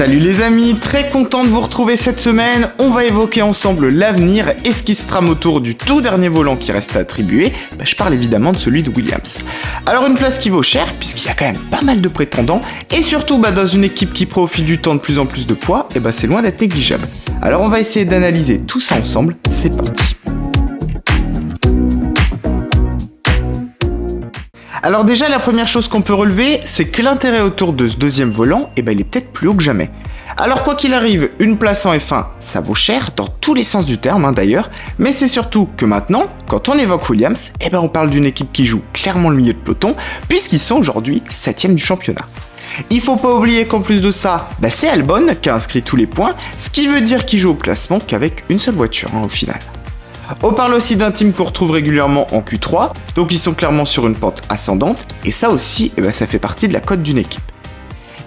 Salut les amis, très content de vous retrouver cette semaine. On va évoquer ensemble l'avenir et ce qui se trame autour du tout dernier volant qui reste à attribuer. Je parle évidemment de celui de Williams. Alors une place qui vaut cher puisqu'il y a quand même pas mal de prétendants et surtout dans une équipe qui prend au fil du temps de plus en plus de poids, c'est loin d'être négligeable. Alors on va essayer d'analyser tout ça ensemble, c'est parti. Alors déjà, la première chose qu'on peut relever, c'est que l'intérêt autour de ce deuxième volant, il est peut-être plus haut que jamais. Alors quoi qu'il arrive, une place en F1, ça vaut cher, dans tous les sens du terme d'ailleurs, mais c'est surtout que maintenant, quand on évoque Williams, on parle d'une équipe qui joue clairement le milieu de peloton, puisqu'ils sont aujourd'hui 7ème du championnat. Il faut pas oublier qu'en plus de ça, c'est Albon qui a inscrit tous les points, ce qui veut dire qu'il joue au classement qu'avec une seule voiture au final. On parle aussi d'un team qu'on retrouve régulièrement en Q3, donc ils sont clairement sur une pente ascendante, et ça aussi, ça fait partie de la cote d'une équipe.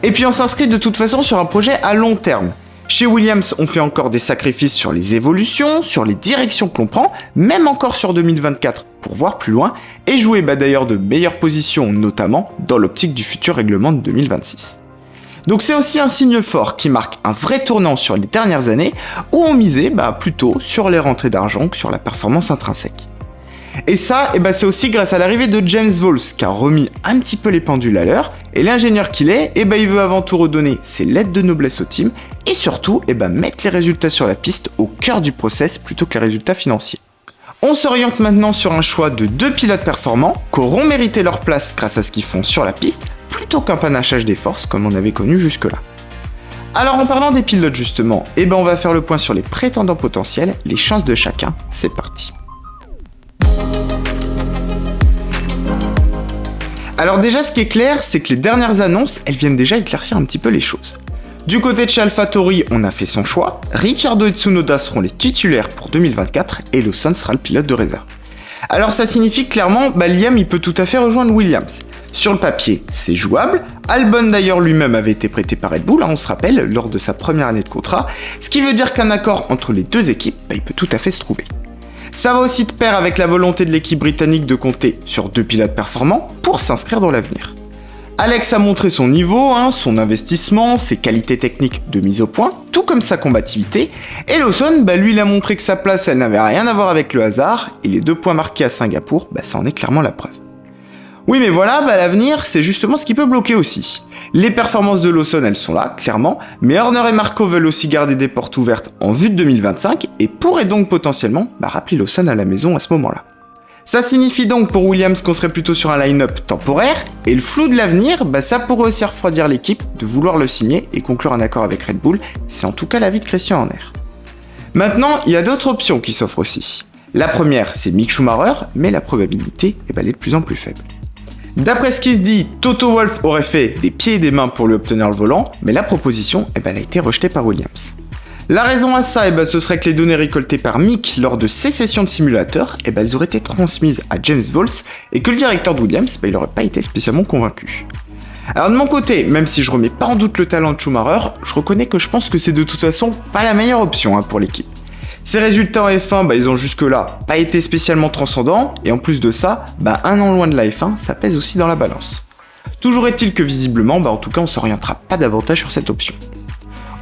Et puis on s'inscrit de toute façon sur un projet à long terme. Chez Williams, on fait encore des sacrifices sur les évolutions, sur les directions que l'on prend, même encore sur 2024 pour voir plus loin, et jouer d'ailleurs de meilleures positions, notamment dans l'optique du futur règlement de 2026. Donc c'est aussi un signe fort qui marque un vrai tournant sur les dernières années où on misait plutôt sur les rentrées d'argent que sur la performance intrinsèque. Et ça, c'est aussi grâce à l'arrivée de James Vowles qui a remis un petit peu les pendules à l'heure, et l'ingénieur qu'il est, il veut avant tout redonner ses lettres de noblesse au team et surtout mettre les résultats sur la piste au cœur du process plutôt que les résultats financiers. On s'oriente maintenant sur un choix de 2 pilotes performants qui auront mérité leur place grâce à ce qu'ils font sur la piste, plutôt qu'un panachage des forces comme on avait connu jusque-là. Alors en parlant des pilotes justement, on va faire le point sur les prétendants potentiels, les chances de chacun, c'est parti. Alors déjà ce qui est clair, c'est que les dernières annonces, elles viennent déjà éclaircir un petit peu les choses. Du côté de chez AlphaTauri, on a fait son choix, Ricciardo et Tsunoda seront les titulaires pour 2024 et Lawson sera le pilote de réserve. Alors ça signifie clairement, Liam il peut tout à fait rejoindre Williams. Sur le papier, c'est jouable, Albon d'ailleurs lui-même avait été prêté par Red Bull, on se rappelle, lors de sa première année de contrat, ce qui veut dire qu'un accord entre les deux équipes, il peut tout à fait se trouver. Ça va aussi de pair avec la volonté de l'équipe britannique de compter sur 2 pilotes performants pour s'inscrire dans l'avenir. Alex a montré son niveau, son investissement, ses qualités techniques de mise au point, tout comme sa combativité, et Lawson, lui il a montré que sa place elle n'avait rien à voir avec le hasard, et les 2 points marqués à Singapour, ça en est clairement la preuve. Oui mais voilà, l'avenir c'est justement ce qui peut bloquer aussi. Les performances de Lawson elles sont là, clairement, mais Horner et Marco veulent aussi garder des portes ouvertes en vue de 2025, et pourraient donc potentiellement rappeler Lawson à la maison à ce moment-là. Ça signifie donc pour Williams qu'on serait plutôt sur un line-up temporaire, et le flou de l'avenir, ça pourrait aussi refroidir l'équipe de vouloir le signer et conclure un accord avec Red Bull, c'est en tout cas l'avis de Christian Horner. Maintenant, il y a d'autres options qui s'offrent aussi. La première, c'est Mick Schumacher, mais la probabilité elle est de plus en plus faible. D'après ce qui se dit, Toto Wolff aurait fait des pieds et des mains pour lui obtenir le volant, mais la proposition elle a été rejetée par Williams. La raison à ça, ce serait que les données récoltées par Mick lors de ses sessions de simulateur, elles auraient été transmises à James Vowles et que le directeur de Williams, il n'aurait pas été spécialement convaincu. Alors de mon côté, même si je remets pas en doute le talent de Schumacher, je reconnais que je pense que c'est de toute façon pas la meilleure option pour l'équipe. Ses résultats en F1, ils ont jusque-là pas été spécialement transcendants, et en plus de ça, un an loin de la F1, ça pèse aussi dans la balance. Toujours est-il que visiblement, en tout cas on s'orientera pas davantage sur cette option.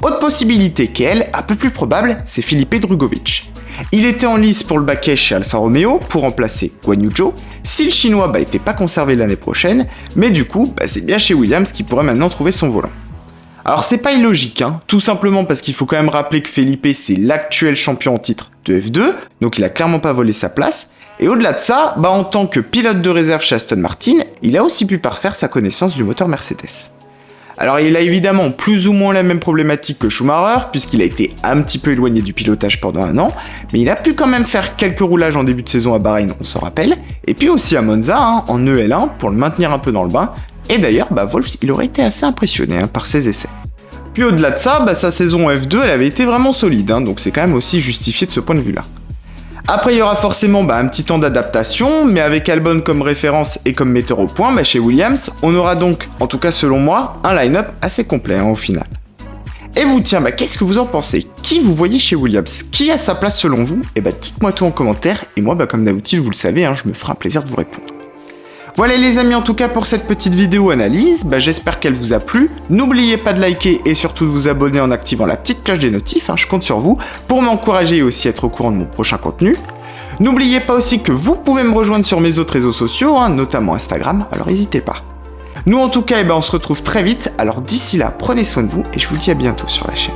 Autre possibilité qui est, elle, un peu plus probable, c'est Felipe Drugovich. Il était en lice pour le baquet chez Alfa Romeo pour remplacer Guan Yu Zhou, si le chinois était pas conservé l'année prochaine, mais du coup, c'est bien chez Williams qu'il pourrait maintenant trouver son volant. Alors c'est pas illogique, tout simplement parce qu'il faut quand même rappeler que Felipe c'est l'actuel champion en titre de F2, donc il a clairement pas volé sa place, et au-delà de ça, en tant que pilote de réserve chez Aston Martin, il a aussi pu parfaire sa connaissance du moteur Mercedes. Alors il a évidemment plus ou moins la même problématique que Schumacher, puisqu'il a été un petit peu éloigné du pilotage pendant un an, mais il a pu quand même faire quelques roulages en début de saison à Bahreïn, on s'en rappelle, et puis aussi à Monza, en EL1, pour le maintenir un peu dans le bain, et d'ailleurs, Wolff, il aurait été assez impressionné par ses essais. Puis au-delà de ça, sa saison F2, elle avait été vraiment solide, donc c'est quand même aussi justifié de ce point de vue-là. Après, il y aura forcément un petit temps d'adaptation, mais avec Albon comme référence et comme metteur au point, chez Williams, on aura donc, en tout cas selon moi, un line-up assez complet au final. Et vous, tiens, qu'est-ce que vous en pensez? Qui vous voyez chez Williams? Qui a sa place selon vous? Dites-moi tout en commentaire, et moi, comme d'habitude, vous le savez, je me ferai un plaisir de vous répondre. Voilà les amis, en tout cas pour cette petite vidéo analyse, j'espère qu'elle vous a plu. N'oubliez pas de liker et surtout de vous abonner en activant la petite cloche des notifs, je compte sur vous pour m'encourager et aussi être au courant de mon prochain contenu. N'oubliez pas aussi que vous pouvez me rejoindre sur mes autres réseaux sociaux, notamment Instagram, alors n'hésitez pas. Nous en tout cas, on se retrouve très vite, alors d'ici là, prenez soin de vous et je vous dis à bientôt sur la chaîne.